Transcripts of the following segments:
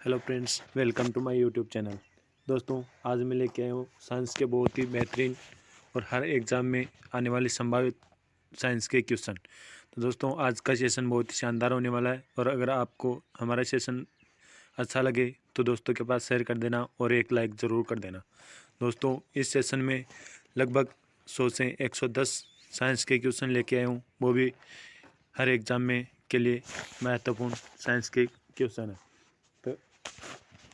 Hello friends, welcome to my YouTube channel. दोस्तों, आज मैं लेके आया हूँ साइंस के बहुत ही बेहतरीन और हर एग्ज़ाम में आने वाले संभावित साइंस के क्वेश्चन। तो दोस्तों, आज का सेशन बहुत ही शानदार होने वाला है और अगर आपको हमारा सेशन अच्छा लगे तो दोस्तों के पास शेयर कर देना और एक लाइक ज़रूर कर देना। दोस्तों, इस सेशन में लगभग 100 से 110 साइंस के क्वेश्चन लेके आया हूँ, वो भी हर एग्ज़ाम में के लिए महत्वपूर्ण साइंस के क्वेश्चन है। तो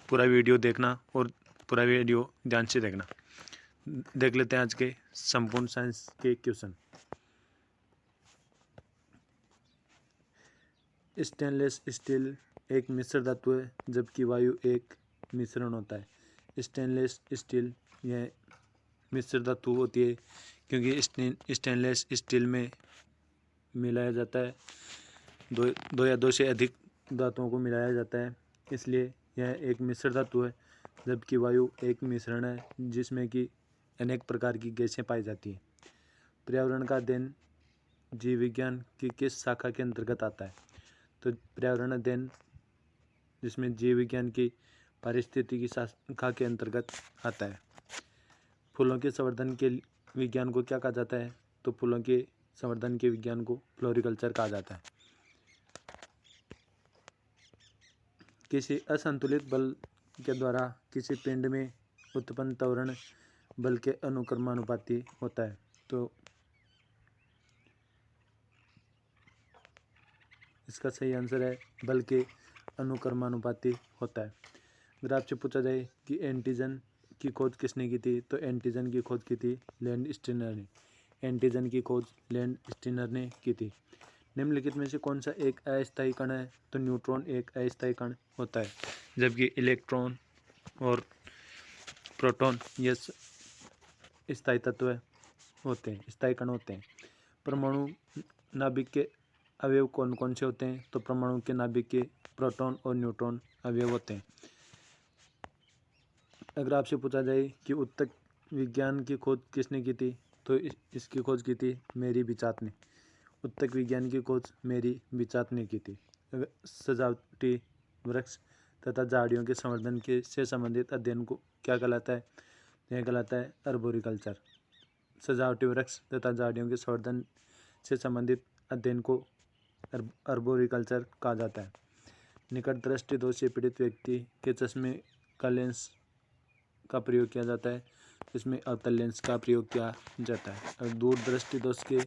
पूरा वीडियो देखना और पूरा वीडियो ध्यान से देखना। देख लेते हैं आज के संपूर्ण साइंस के क्वेश्चन। स्टेनलेस स्टील एक मिश्र धातु है जबकि वायु एक मिश्रण होता है। स्टेनलेस स्टील यह मिश्र धातु होती है क्योंकि स्टेनलेस स्टील में मिलाया जाता है दो या दो से अधिक धातुओं को मिलाया जाता है, इसलिए यह एक मिश्र धातु है। जबकि वायु एक मिश्रण है जिसमें कि अनेक प्रकार की गैसें पाई जाती हैं। पर्यावरण का अध्ययन जीव विज्ञान की किस शाखा के अंतर्गत आता है? तो पर्यावरण अध्ययन जिसमें जीव विज्ञान की पारिस्थितिकी शाखा के अंतर्गत आता है। फूलों के संवर्धन के विज्ञान को क्या कहा जाता है? तो फूलों के संवर्धन के विज्ञान को फ्लोरिकल्चर कहा जाता है। किसी असंतुलित बल के द्वारा किसी पिंड में उत्पन्न त्वरण बल के अनुक्रमानुपाती होता है। तो इसका सही आंसर है बल के अनुक्रमानुपाती होता है। अगर आपसे पूछा जाए कि एंटीजन की खोज किसने की थी, तो एंटीजन की खोज की थी लैंड स्टीनर ने। एंटीजन की खोज लैंड स्टीनर ने की थी। निम्नलिखित में से कौन सा एक अस्थायी कण है? तो न्यूट्रॉन एक अस्थायी कण होता है, जबकि इलेक्ट्रॉन और प्रोटॉन ये स्थायी तत्व होते हैं, स्थायी कण होते हैं। परमाणु नाभिक के अवयव कौन कौन से होते हैं? तो परमाणु के नाभिक के प्रोटॉन और न्यूट्रॉन अवयव होते हैं। अगर आपसे पूछा जाए कि उत्तक विज्ञान की खोज किसने की थी, तो इसकी खोज की थी मेरी बिचात ने। उत्तक विज्ञान की खोज मेरी बिचात ने की थी। सजावटी वृक्ष तथा झाड़ियों के संवर्धन के से संबंधित अध्ययन को क्या कहलाता है? यह कहलाता है अर्बोरिकल्चर। सजावटी वृक्ष तथा झाड़ियों के संवर्धन से संबंधित अध्ययन को अर्बोरिकल्चर कहा जाता है। निकट दृष्टि दोष से पीड़ित व्यक्ति के चश्मे का लेंस का प्रयोग किया जाता है, इसमें अवतल लेंस का प्रयोग किया जाता है। और दूर दृष्टि दोष के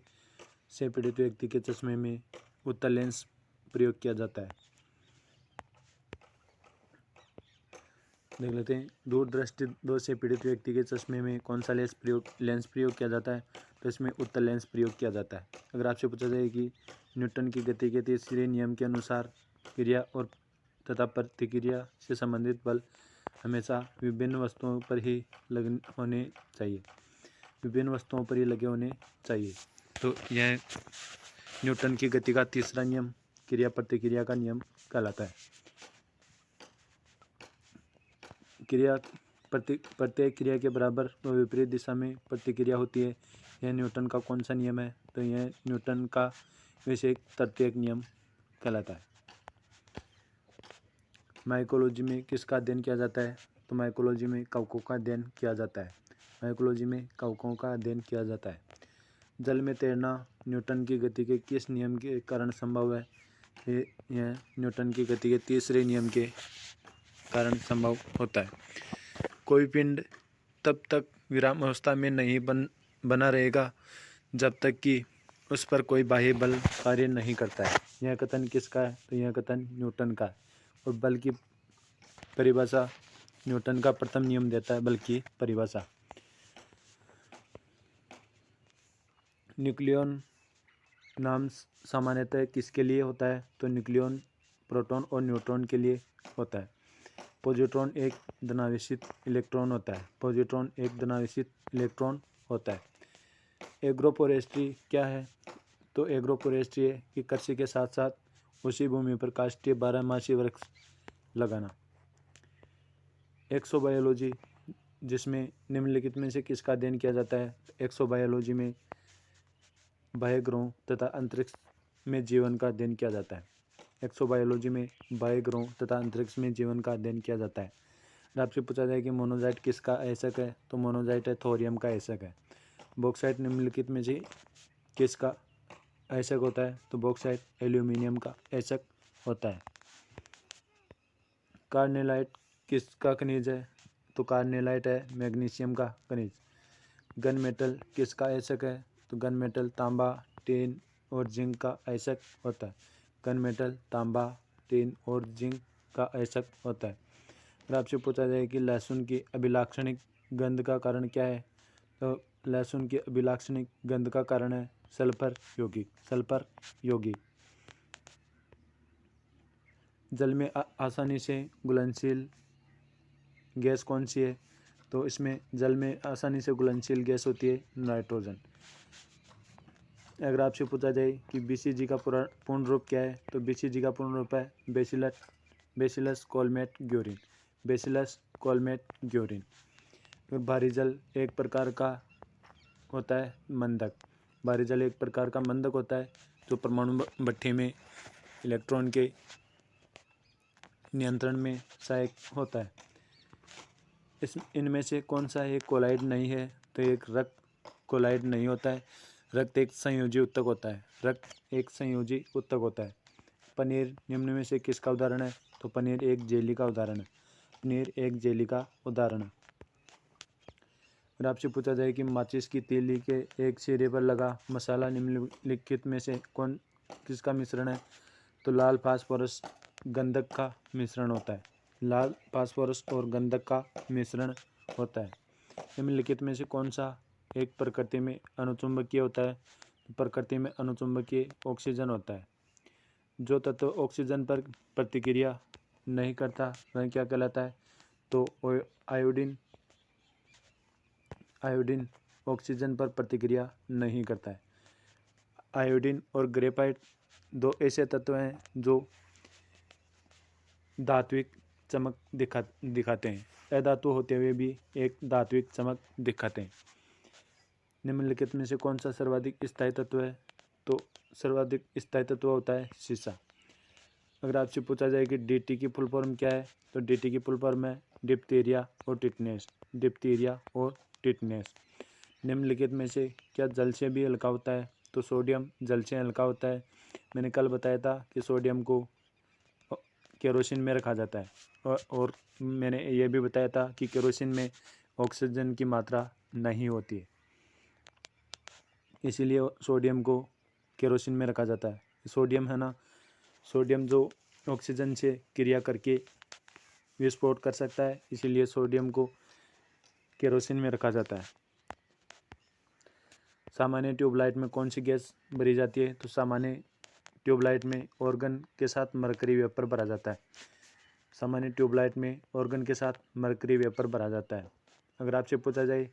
से पीड़ित व्यक्ति के चश्मे में उत्तल लेंस प्रयोग किया जाता है। देख लेते हैं, दूर दृष्टि दोष से पीड़ित व्यक्ति के चश्मे में कौन सा लेंस प्रयोग किया जाता है? तो इसमें उत्तल लेंस प्रयोग किया जाता है। अगर आपसे पूछा जाए कि न्यूटन की गति के तीसरे नियम के अनुसार क्रिया और तथा प्रतिक्रिया से संबंधित बल हमेशा विभिन्न वस्तुओं पर ही होने चाहिए, विभिन्न वस्तुओं पर ही लगे होने चाहिए। तो यह न्यूटन की गति का तीसरा नियम क्रिया प्रतिक्रिया का नियम कहलाता है। प्रत्येक क्रिया के बराबर व विपरीत दिशा में प्रतिक्रिया होती है, यह न्यूटन का कौन सा नियम है? तो यह न्यूटन का विषयक तृतीयक नियम कहलाता है। माइकोलॉजी में किसका अध्ययन किया जाता है? तो माइकोलॉजी में कवकों का अध्ययन किया जाता है। माइकोलॉजी में कवकों का अध्ययन किया जाता है। जल में तैरना न्यूटन की गति के किस नियम के कारण संभव है? यह न्यूटन की गति के तीसरे नियम के कारण संभव होता है। कोई पिंड तब तक विराम अवस्था में नहीं बना रहेगा जब तक कि उस पर कोई बाह्य बल कार्य नहीं करता है। यह कथन किसका है? तो यह कथन न्यूटन का है। और बल की परिभाषा न्यूटन का प्रथम नियम देता है, बल की परिभाषा। न्यूक्लियन नाम सामान्यतः किसके लिए होता है? तो न्यूक्लियन प्रोटॉन और न्यूट्रॉन के लिए होता है। पॉजिट्रॉन एक धनावेशित इलेक्ट्रॉन होता है। पॉजिट्रॉन एक धनावेशित इलेक्ट्रॉन होता है। एग्रोफोरेस्ट्री क्या है? तो एग्रोफोरेस्ट्री है कि कृषि के साथ साथ उसी भूमि पर काष्ठीय बारहमासी वृक्ष लगाना। एक्सोबायोलॉजी जिसमें निम्नलिखित में से किसका अध्ययन किया जाता है? एक्सोबायोलॉजी में बाह्य ग्रहों तथा अंतरिक्ष में जीवन का अध्ययन किया जाता है। एक्सोबायोलॉजी में बाह्य तथा अंतरिक्ष में जीवन का अध्ययन किया जाता है। और आपसे पूछा जाए कि मोनोजाइट किसका ऐसक है, तो मोनोजाइट है थोरियम का ऐसक है। बॉक्साइट निम्नलिखित में से किसका ऐसक होता है, तो बॉक्साइट एल्यूमिनियम का ऐसक होता है। कार्नेलाइट किसका खनिज है, तो कार्नेलाइट है मैग्नीशियम का खनिज। गन मेटल किसका ऐसक है, तो गन मेटल तांबा, टिन और जिंक का ऐसक होता है। गन मेटल तांबा, टिन और जिंक का ऐसक होता है। और आपसे पूछा जाए कि लहसुन की अभिलाक्षणिक गंध का कारण क्या है, तो लहसुन की अभिलाक्षणिक गंध का कारण है सल्फर यौगिक। जल में आसानी से घुलनशील गैस कौन सी है, तो इसमें जल में आसानी से घुलनशील गैस होती है नाइट्रोजन। अगर आपसे पूछा जाए कि बीसीजी का पूर्ण रूप क्या है, तो बीसीजी का पूर्ण रूप है bacillus Calmette Guerin. Bacillus Calmette Guerin. भारी जल एक प्रकार का होता है मंदक। भारी जल एक प्रकार का मंदक होता है जो परमाणु भट्ठी में इलेक्ट्रॉन के नियंत्रण में सहायक होता है। इनमें से कौन सा एक कोलाइड नहीं है, तो एक रक्त कोलाइड नहीं होता है। रक्त एक संयोजी उत्तक होता है। पनीर निम्न में से किसका उदाहरण है, तो पनीर एक जेली का उदाहरण है। और आपसे पूछा जाए कि माचिस की तीली के एक सिरे पर लगा मसाला निम्नलिखित में से किसका मिश्रण है, तो लाल फास्फोरस गंधक का मिश्रण होता है। लाल फास्फोरस और गंधक का मिश्रण होता है। निम्नलिखित में से कौन सा एक प्रकृति में अनुचुंबकीय होता है, प्रकृति में अनुचुंबकीय ऑक्सीजन होता है। जो तत्व ऑक्सीजन पर प्रतिक्रिया नहीं करता वह क्या कहलाता है, तो आयोडीन ऑक्सीजन पर प्रतिक्रिया नहीं करता है। आयोडीन और ग्रेफाइट दो ऐसे तत्व हैं जो धात्विक चमक दिखाते हैं। अधातु होते हुए भी एक धात्विक चमक दिखाते हैं। निम्नलिखित में से कौन सा सर्वाधिक स्थायी तत्व है, तो सर्वाधिक स्थायी तत्व होता है सीसा। अगर आपसे पूछा जाए कि डीटी की फुल फॉर्म क्या है, तो डीटी की फुल फॉर्म है डिप्थीरिया और टिटनेस। निम्नलिखित में से क्या जल से भी हल्का होता है, तो सोडियम जल से हल्का होता है। मैंने कल बताया था कि सोडियम को केरोसिन में रखा जाता है और मैंने ये भी बताया था कि केरोसिन में ऑक्सीजन की मात्रा नहीं होती है, इसीलिए सोडियम को केरोसिन में रखा जाता है। सोडियम है ना, सोडियम जो ऑक्सीजन से क्रिया करके विस्फोट कर सकता है, इसीलिए सोडियम को केरोसिन में रखा जाता है। सामान्य ट्यूबलाइट में कौन सी गैस भरी जाती है, तो सामान्य ट्यूबलाइट में ऑर्गन के साथ मरकरी वेपर भरा जाता है। सामान्य ट्यूबलाइट में ऑर्गन के साथ मरकरी वेपर भरा जाता है। अगर आपसे पूछा जाए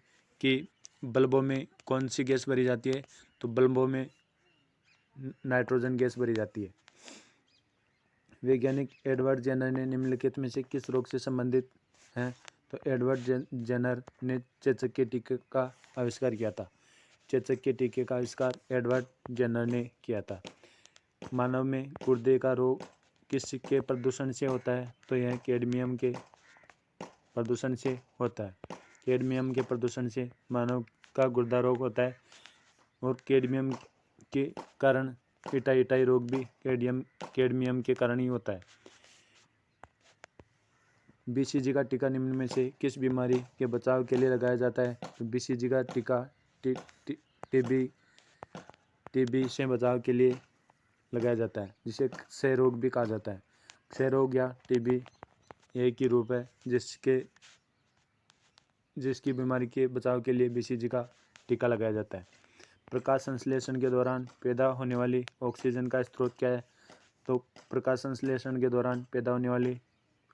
कि बल्बों में कौन सी गैस भरी जाती है, तो बल्बों में नाइट्रोजन गैस भरी जाती है। वैज्ञानिक एडवर्ड जेनर ने निम्नलिखित में से किस रोग से संबंधित हैं, तो एडवर्ड जेनर ने चेचक के टीके का आविष्कार किया था। चेचक के टीके का आविष्कार एडवर्ड जेनर ने किया था। मानव में गुर्दे का रोग किसके प्रदूषण से होता है, तो यह कैडमियम के प्रदूषण से होता है। कैडमियम के प्रदूषण से मानव का गुर्दा रोग होता है और कैडमियम के कारण इटाई रोग भी कैडमियम के कारण ही होता है। बीसीजी का टीका निम्न में से किस बीमारी के बचाव के लिए लगाया जाता है, तो बीसीजी का टीका टीबी से बचाव के लिए लगाया जाता है, जिसे क्षय रोग भी कहा जाता है। क्षय रोग या टीबी एक ही रूप है जिसकी बीमारी के बचाव के लिए बीसीजी का टीका लगाया जाता है। प्रकाश संश्लेषण के दौरान पैदा होने वाली ऑक्सीजन का स्रोत क्या है, तो प्रकाश संश्लेषण के दौरान पैदा होने वाली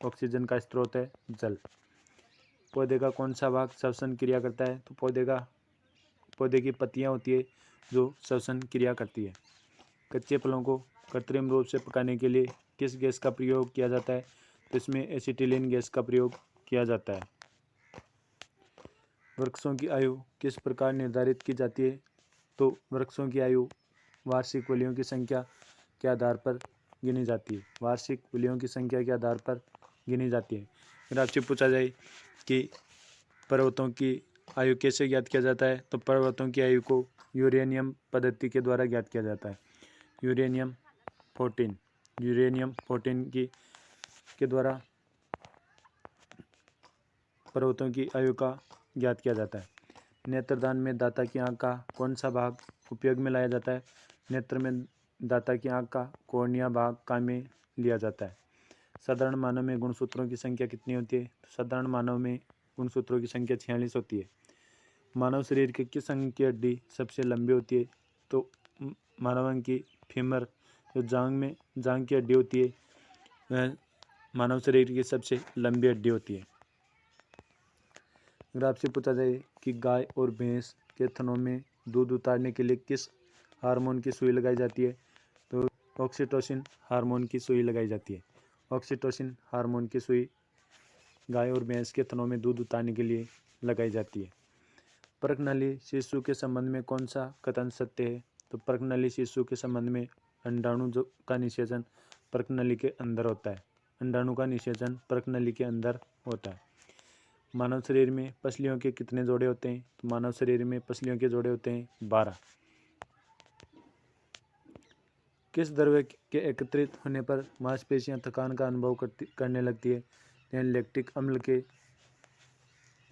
ऑक्सीजन का स्रोत है जल। पौधे का कौन सा भाग श्वसन क्रिया करता है, तो पौधे की पत्तियां होती है जो श्वसन क्रिया करती है। कच्चे फलों को कृत्रिम रूप से पकाने के लिए किस गैस का प्रयोग किया जाता है, तो इसमें एसिटिलीन गैस का प्रयोग किया जाता है। वृक्षों की आयु किस प्रकार निर्धारित की जाती है, तो वृक्षों की आयु वार्षिक कलियों की संख्या के आधार पर गिनी जाती है। वार्षिक बिल्लियों की संख्या के आधार पर गिनी जाती है। अगर आपसे पूछा जाए कि पर्वतों की आयु कैसे ज्ञात किया जाता है, तो पर्वतों की आयु को यूरेनियम पद्धति के द्वारा ज्ञात किया जाता है। यूरेनियम 14 के द्वारा पर्वतों की आयु का ज्ञात किया जाता है। नेत्रदान में दाता की आंख का कौन सा भाग उपयोग में लाया जाता है? नेत्र में दाता की आंख का कॉर्निया भाग काम में लिया जाता है। साधारण मानव में गुणसूत्रों की संख्या कितनी होती है? साधारण मानव में गुणसूत्रों की संख्या 46 होती है। मानव शरीर के किस अंग की हड्डी सबसे लंबी होती है? तो मानव अंग की फीमर, जो जांग की हड्डी होती है, वह मानव शरीर की सबसे लंबी हड्डी होती है। अगर आपसे पूछा जाए कि गाय और भैंस के थनों में दूध उतारने के लिए किस हार्मोन की सुई लगाई जाती है? तो ऑक्सीटोसिन हार्मोन की सुई लगाई जाती है। ऑक्सीटोसिन हार्मोन की सुई गाय और भैंस के थनों में दूध उतारने के लिए लगाई जाती है। परकनली शिशु के संबंध में कौन सा कथन सत्य है? तो परकनली शिशु के संबंध में अंडाणु का निषेचन परकनली के अंदर होता है। अंडाणु का निषेचन परकनली के अंदर होता है। मानव शरीर में पसलियों के कितने जोड़े होते हैं? तो मानव शरीर में पसलियों के जोड़े होते हैं 12। किस द्रव्य के एकत्रित होने पर मांसपेशियां थकान का अनुभव करने लगती है? लैक्टिक अम्ल के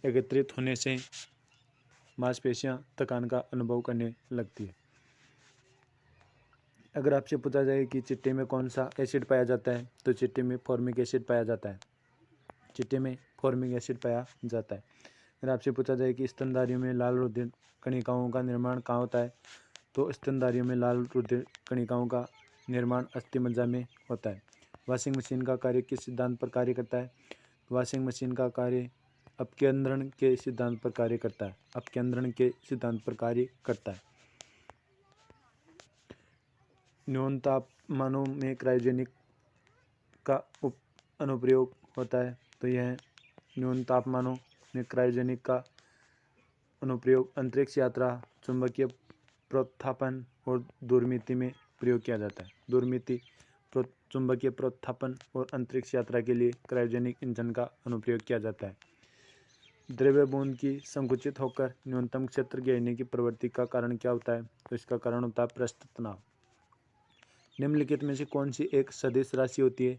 एकत्रित होने से मांसपेशियां थकान का अनुभव करने लगती है। अगर आपसे पूछा जाए कि चिट्टे में कौन सा एसिड पाया जाता है, तो चिट्टे में फॉर्मिक एसिड पाया जाता है। चिट्टे में फॉर्मिक एसिड पाया जाता है। अगर आपसे पूछा जाए कि स्तनधारियों में लाल रुधिर कणिकाओं का निर्माण कहाँ होता है, तो स्तनधारियों में लाल रुधिर कणिकाओं का निर्माण अस्थिमज्जा में होता है। वॉशिंग मशीन का कार्य किस सिद्धांत पर कार्य करता है? वॉशिंग मशीन का कार्य अपकेंद्रण के सिद्धांत पर कार्य करता है। अपकेंद्रण के सिद्धांत पर कार्य करता है। न्यून तापमानों में क्रायोजेनिक का अनुप्रयोग होता है, तो यह न्यून तापमानों में क्रायोजेनिक का अनुप्रयोग अंतरिक्ष यात्रा, चुंबकीय प्रोत्थापन और दूरमिति में प्रयोग किया जाता है। दूरमिति, चुंबकीय प्रोत्थापन और अंतरिक्ष यात्रा के लिए क्रायोजेनिक इंजन का अनुप्रयोग किया जाता है। द्रव्य बूंद की संकुचित होकर न्यूनतम क्षेत्र घेरने की प्रवृत्ति का कारण क्या होता है? तो इसका कारण होता है पृष्ठ तनाव। निम्नलिखित में से कौन सी एक सदिश राशि होती है?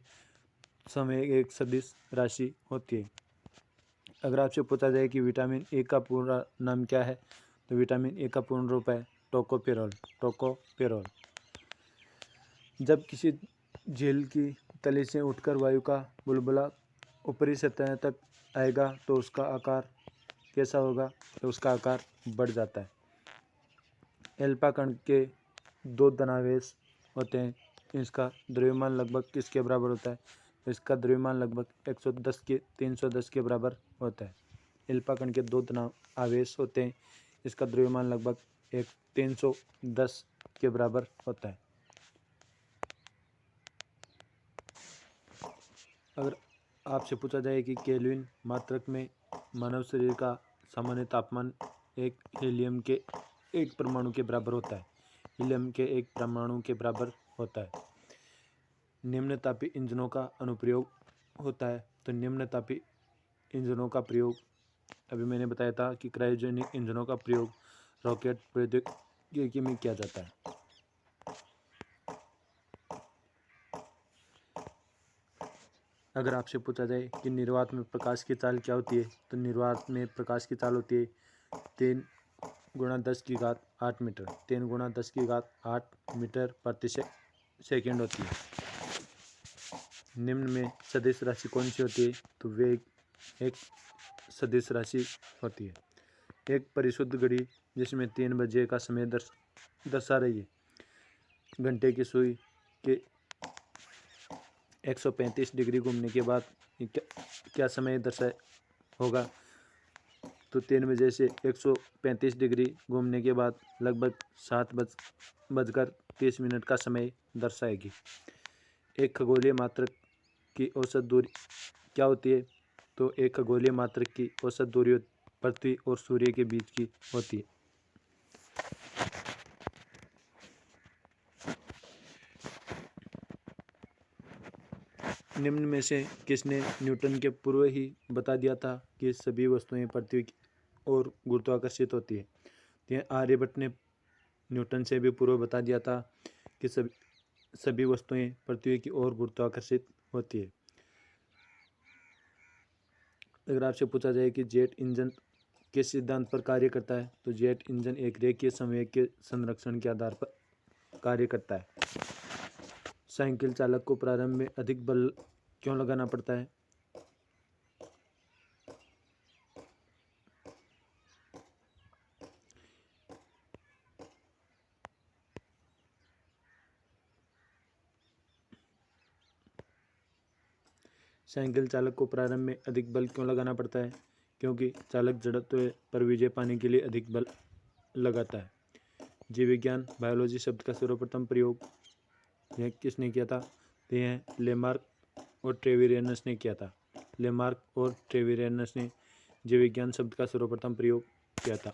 समय एक सदिश राशि होती है। अगर आपसे पूछा जाए कि विटामिन ए का पूरा नाम क्या है, तो विटामिन ए का पूर्ण रूप है टोकोपेरोल। टोकोपेरोल। जब किसी झील की तली से उठकर वायु का बुलबुला ऊपरी सतह तक आएगा तो उसका आकार कैसा होगा? तो उसका आकार बढ़ जाता है। एल्फा कण के 2 धनावेश होते हैं। इसका द्रव्यमान लगभग किसके बराबर होता है? इसका द्रव्यमान लगभग 110 के 310 के बराबर होता है। एल्फा कण के 2 धनावेश होते हैं। इसका द्रव्यमान लगभग 310 के बराबर होता है। अगर आपसे पूछा जाए कि केल्विन मात्रक में मानव शरीर का सामान्य तापमान एक हीलियम के 1 परमाणु के बराबर होता है। हीलियम के 1 परमाणु के बराबर होता है। निम्नतापी इंजनों का अनुप्रयोग होता है। तो निम्नतापी इंजनों का प्रयोग अभी मैंने बताया था कि क्रायोजेनिक इंजनों का प्रयोग रॉकेट प्रौद्योगिकी में किया जाता है। अगर आपसे पूछा जाए कि निर्वात में प्रकाश की चाल क्या होती है, तो निर्वात में प्रकाश की चाल होती है 3 × 10⁸ मीटर। 3 × 10⁸ मीटर प्रति सेकेंड होती है। निम्न में सदिश राशि कौन सी होती है? तो वेग एक सदिश राशि होती है। एक परिशुद्ध घड़ी जिसमें 3 बजे का समय दर्शा रही है, घंटे की सुई के 135 डिग्री घूमने के बाद क्या समय दर्शा होगा? तो 3 बजे से 135 डिग्री घूमने के बाद लगभग 7:30 का समय दर्शाएगी। एक खगोलीय मात्रक की औसत दूरी क्या होती है? तो एक खगोलीय मात्रक की औसत दूरी पृथ्वी और सूर्य के बीच की होती है। निम्न में से किसने न्यूटन के पूर्व ही बता दिया था कि सभी वस्तुएं पृथ्वी की ओर गुरुत्वाकर्षित होती है? तो यह आर्यभट्ट ने न्यूटन से भी पूर्व बता दिया था कि सभी वस्तुएं पृथ्वी की ओर गुरुत्वाकर्षित होती है। अगर आपसे पूछा जाए कि जेट इंजन किस सिद्धांत पर कार्य करता है, तो जेट इंजन एक रेखीय संवेग के संरक्षण के आधार पर कार्य करता है। साइकिल चालक को प्रारंभ में अधिक बल क्यों लगाना पड़ता है? साइकिल चालक को प्रारंभ में अधिक बल क्यों लगाना पड़ता है? क्योंकि चालक जड़त्व पर विजय पाने के लिए अधिक बल लगाता है। जीव विज्ञान बायोलॉजी शब्द का सर्वप्रथम प्रयोग यह किसने किया था? तो यह लेमार्क और ट्रेविरियनस ने किया था। लेमार्क और ट्रेविरियनस ने जीव विज्ञान शब्द का सर्वप्रथम प्रयोग किया था।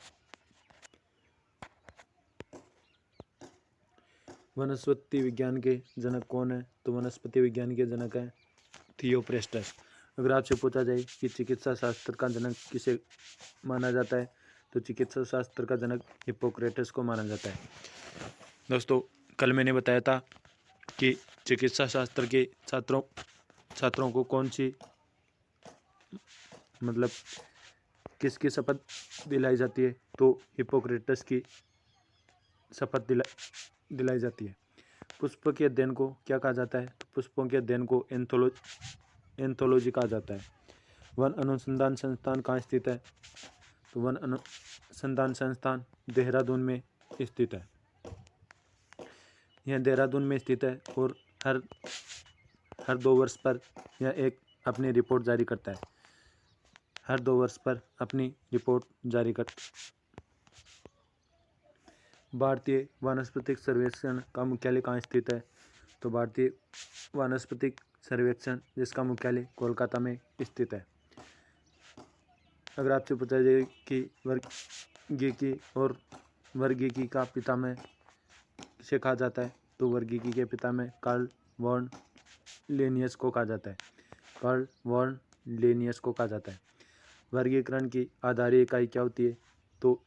वनस्पति विज्ञान के जनक कौन है? तो वनस्पति विज्ञान के जनक है थियोप्रेस्टस। अगर आपसे पूछा जाए कि चिकित्सा शास्त्र का जनक किसे माना जाता है, तो चिकित्सा शास्त्र का जनक हिप्पोक्रेटस को माना जाता है। दोस्तों, कल मैंने बताया था कि चिकित्सा शास्त्र के छात्रों को कौन सी किसकी शपथ दिलाई जाती है? तो हिप्पोक्रेटस की शपथ दिलाई जाती है। पुष्प के अध्ययन को क्या कहा जाता है? तो पुष्पों के अध्ययन को एंथोलॉजी कहा जाता है। वन अनुसंधान संस्थान कहाँ स्थित है? तो वन अनुसंधान संस्थान देहरादून में स्थित है। यह देहरादून में स्थित है और हर 2 वर्ष पर यह एक अपनी रिपोर्ट जारी करता है। हर 2 वर्ष पर अपनी रिपोर्ट जारी करता है। भारतीय वानस्पतिक सर्वेक्षण का मुख्यालय कहाँ स्थित है? तो भारतीय वानस्पतिक सर्वेक्षण जिसका मुख्यालय कोलकाता में स्थित है। अगर आपसे पूछा जाए कि वर्गीकी और वर्गीकी का पितामह किसे कहा जाता है? तो वर्गीकी के पितामह कार्ल वॉन लिनियस को कहा जाता है। कार्ल वॉन लिनियस को कहा जाता है। वर्गीकरण की आधारीय इकाई क्या होती है? तो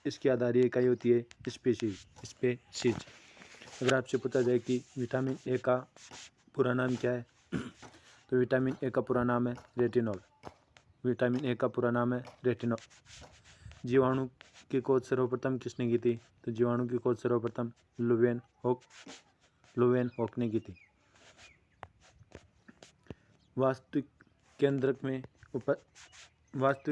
इसकी आधारीय इकाई होती है स्पीशीज। अगर आपसे पूछा जाए कि विटामिन ए का पूरा नाम क्या है? तो विटामिन ए का पूरा नाम है रेटिनॉल। विटामिन ए का पूरा नाम है रेटिनॉल। जीवाणु की खोज सर्वप्रथम किसने की थी? तो जीवाणु की खोज सर्वप्रथम लुवेन हॉक ने की थी। वास्तविक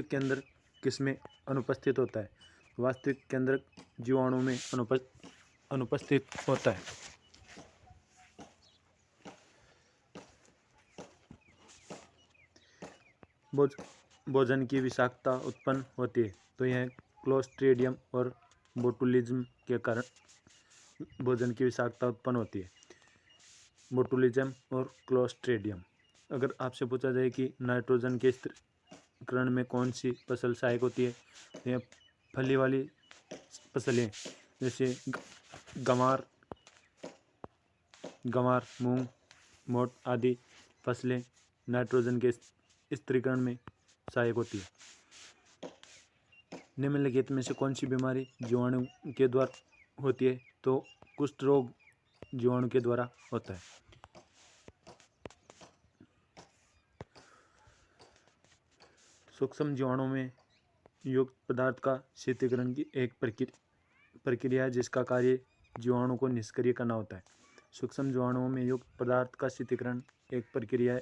केंद्रक किसमें अनुपस्थित होता है? वास्तविक केंद्रक जीवाणु में अनुपस्थित होता है। भोजन की विषाक्तता उत्पन्न होती है, तो यह क्लोस्ट्रीडियम और बोटुलिज्म के कारण भोजन की विषाक्तता उत्पन्न होती है। बोटुलिज्म और क्लोस्ट्रीडियम। अगर आपसे पूछा जाए कि नाइट्रोजन के स्थिरीकरण में कौन सी फसल सहायक होती है? यह फली वाली फसलें जैसे गंवार, मूंग, मोठ आदि फसलें नाइट्रोजन के स्थिरीकरण में सहायक होती है। निम्नलिखित में से कौन सी बीमारी जीवाणु के द्वारा होती है? तो कुष्ठ रोग जीवाणु के द्वारा होता है। सूक्ष्म जीवाणु में युक्त पदार्थ का शीतलीकरण की एक प्रक्रिया है जिसका कार्य जीवाणु को निष्क्रिय करना होता है। सूक्ष्म जीवाणुओं में युक्त पदार्थ का शीतलीकरण एक प्रक्रिया है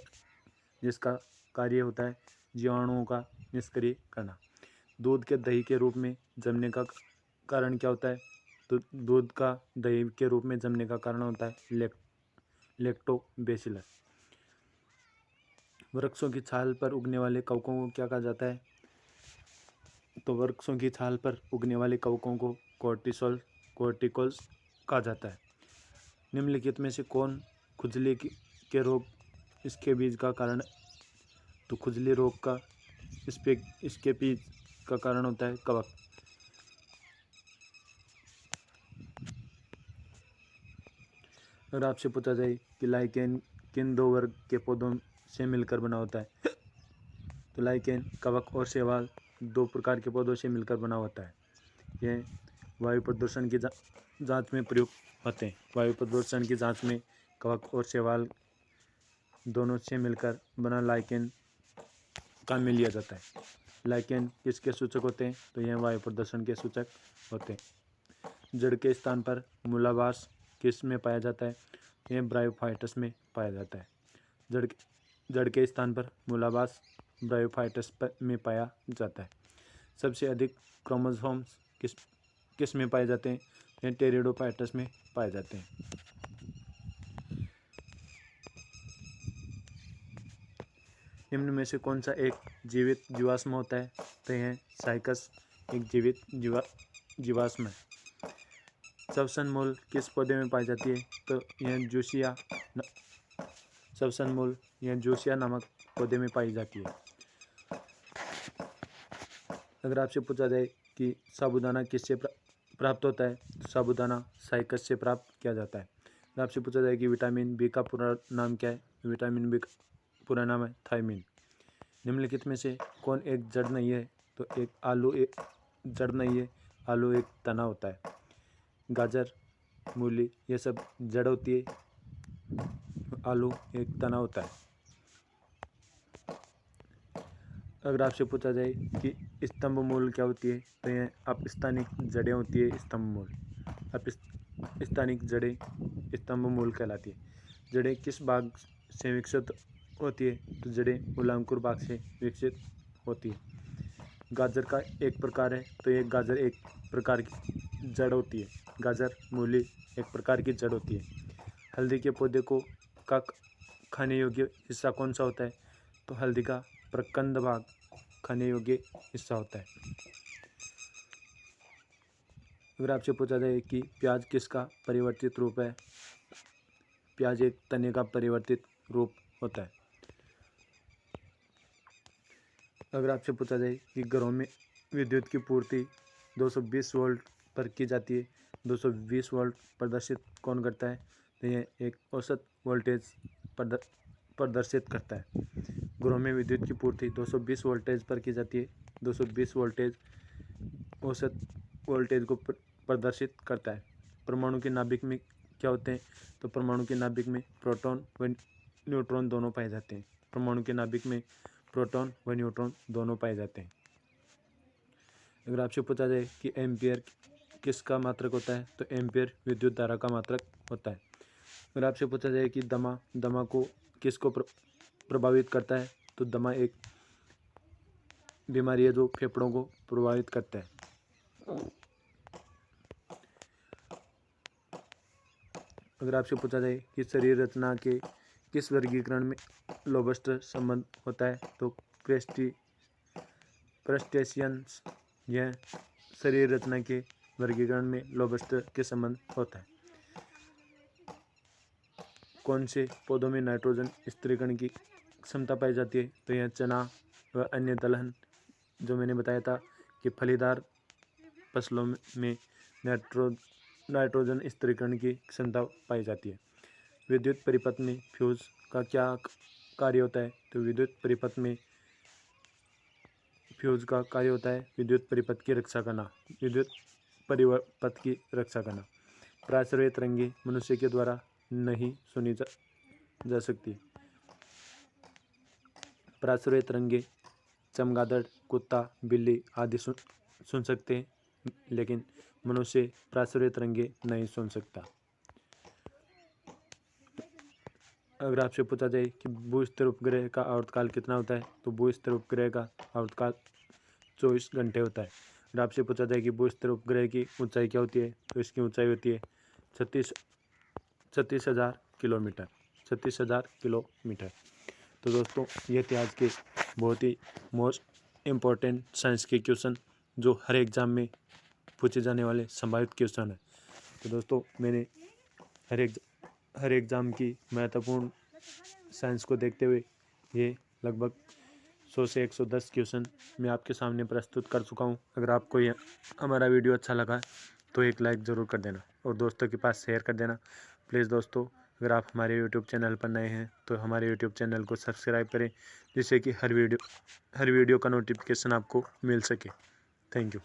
जिसका कार्य होता है जीवाणुओं का निष्क्रिय करना। दूध के दही के रूप में जमने का कारण क्या होता है? तो दूध का दही के रूप में जमने का कारण होता है लैक्टोबैसिलस। वृक्षों की छाल पर उगने वाले कवकों को क्या कहा जाता है? तो वृक्षों की छाल पर उगने वाले कवकों को कॉर्टिकल्स कहा जाता है। निम्नलिखित में से कौन खुजली के रोग इसके बीज का कारण? तो खुजली रोग का इसके बीज का कारण होता है कवक। अगर आपसे पूछा जाए कि लाइकेन किन दो वर्ग के पौधों से मिलकर बना होता है? तो लाइकेन, कवक और शैवाल दो प्रकार के पौधों से मिलकर बना होता है। यह वायु प्रदूषण की जांच में प्रयुक्त होते हैं। वायु प्रदूषण की जांच में कवक और शैवाल दोनों से मिलकर बना लाइकेन काम में लिया जाता है। लाइकेन किसके सूचक होते हैं? तो यह वायु प्रदूषण के सूचक होते हैं। जड़ के स्थान पर मूलावास किस में पाया जाता है? यह ब्रायोफाइटस में पाया जाता है। जड़ के स्थान पर मूलावास ब्रायोफाइटस में पाया जाता है। सबसे अधिक क्रोमोसोम्स किस में पाए जाते हैं? यह टेरिडोफाइटस में पाए जाते हैं। निम्न में से कौन सा एक जीवित जीवाश्म होता है? तो यह साइकस एक जीवित जीवाश्म है। श्वसन मूल किस पौधे में पाई जाती है? तो यह जूसिया नामक पौधे में पाई जाती है। अगर आपसे पूछा जाए कि साबूदाना किससे प्राप्त होता है? तो साबूदाना साइकस से प्राप्त किया जाता है। अगर आपसे पूछा जाए कि विटामिन बी का पूरा नाम क्या है? विटामिन बी का पूरा नाम है थायमिन। निम्नलिखित में से कौन एक जड़ नहीं है? तो आलू एक जड़ नहीं है, आलू एक तना होता है। गाजर, मूली ये सब जड़ होती है, आलू एक तना होता है। अगर आपसे पूछा जाए कि स्तंभ मूल क्या होती है? तो यह अपस्थानिक जड़ें होती है। स्तंभ मूल अपस्थानिक जड़ें स्तंभ मूल कहलाती है। जड़ें किस भाग से विकसित होती है? तो जड़ें मूलांकुर भाग से विकसित होती है। गाजर का एक प्रकार है, तो ये गाजर एक प्रकार की जड़ होती है। गाजर, मूली एक प्रकार की जड़ होती है। हल्दी के पौधे का खाने योग्य हिस्सा कौन सा होता है? तो हल्दी का प्रकंद भाग खाने योग्य हिस्सा होता है। अगर आपसे पूछा जाए कि प्याज किसका परिवर्तित रूप है? प्याज एक तने का परिवर्तित रूप होता है। अगर आपसे पूछा जाए कि घरों में विद्युत की पूर्ति 220 वोल्ट पर की जाती है, 220 वोल्ट प्रदर्शित कौन करता है? तो यह एक औसत वोल्टेज प्रदर्शित करता है। घरों में विद्युत की पूर्ति 220 वोल्टेज पर की जाती है। 220 वोल्टेज औसत वोल्टेज को प्रदर्शित करता है। परमाणु के नाभिक में क्या होते हैं? तो परमाणु के नाभिक में प्रोटॉन व न्यूट्रॉन दोनों पाए जाते हैं। परमाणु के नाभिक में प्रोटॉन व न्यूट्रॉन दोनों पाए जाते हैं। अगर आपसे पूछा जाए कि एम्पियर किसका मात्रक होता है? तो एम्पियर विद्युत धारा का मात्रक होता है। अगर आपसे पूछा जाए कि दमा को किसको प्रभावित करता है? तो दमा एक बीमारी है जो फेफड़ों को प्रभावित करता है। अगर आपसे पूछा जाए कि शरीर रचना के किस वर्गीकरण में लोबस्टर संबंध होता है? तो क्रस्टेशियंस यह शरीर रचना के वर्गीकरण में लोबस्टर के संबंध होता है। कौन से पौधों में नाइट्रोजन स्थिरीकरण की क्षमता पाई जाती है? तो यह चना व अन्य दलहन जो मैंने बताया था कि फलीदार फसलों में नाइट्रोजन स्थिरीकरण की क्षमता पाई जाती है। विद्युत परिपथ में फ्यूज का क्या कार्य होता है? तो विद्युत परिपथ में फ्यूज का कार्य होता है विद्युत परिपथ की रक्षा करना, विद्युत परिपथ की रक्षा करना। प्राचर्य तरंगे मनुष्य के द्वारा नहीं सुनी जा सकती। प्राचर्य तरंगे चमगादड़, कुत्ता, बिल्ली आदि सुन सकते हैं, लेकिन मनुष्य प्राचर्य तरंगे नहीं सुन सकता। अगर आपसे पूछा जाए कि भूस्तर उपग्रह का आवर्तकाल कितना होता है? तो भूस्तर उपग्रह का आवर्तकाल 24 घंटे होता है। अगर आपसे पूछा जाए कि भूस्तर उपग्रह की ऊंचाई क्या होती है? तो इसकी ऊंचाई होती है 36,000 किलोमीटर। 36,000 किलोमीटर। तो दोस्तों ये थे आज के बहुत ही मोस्ट इम्पोर्टेंट साइंस के क्वेश्चन जो हर एग्ज़ाम में पूछे जाने वाले संभावित क्वेश्चन है। तो दोस्तों मैंने हर एग्ज़ाम की महत्वपूर्ण साइंस को देखते हुए ये लगभग 100 से 110 क्वेश्चन मैं आपके सामने प्रस्तुत कर चुका हूँ। अगर आपको ये हमारा वीडियो अच्छा लगा तो एक लाइक ज़रूर कर देना और दोस्तों के पास शेयर कर देना। प्लीज़ दोस्तों अगर आप हमारे यूट्यूब चैनल पर नए हैं तो हमारे यूट्यूब चैनल को सब्सक्राइब करें, जिससे कि हर वीडियो का नोटिफिकेशन आपको मिल सके। Thank you.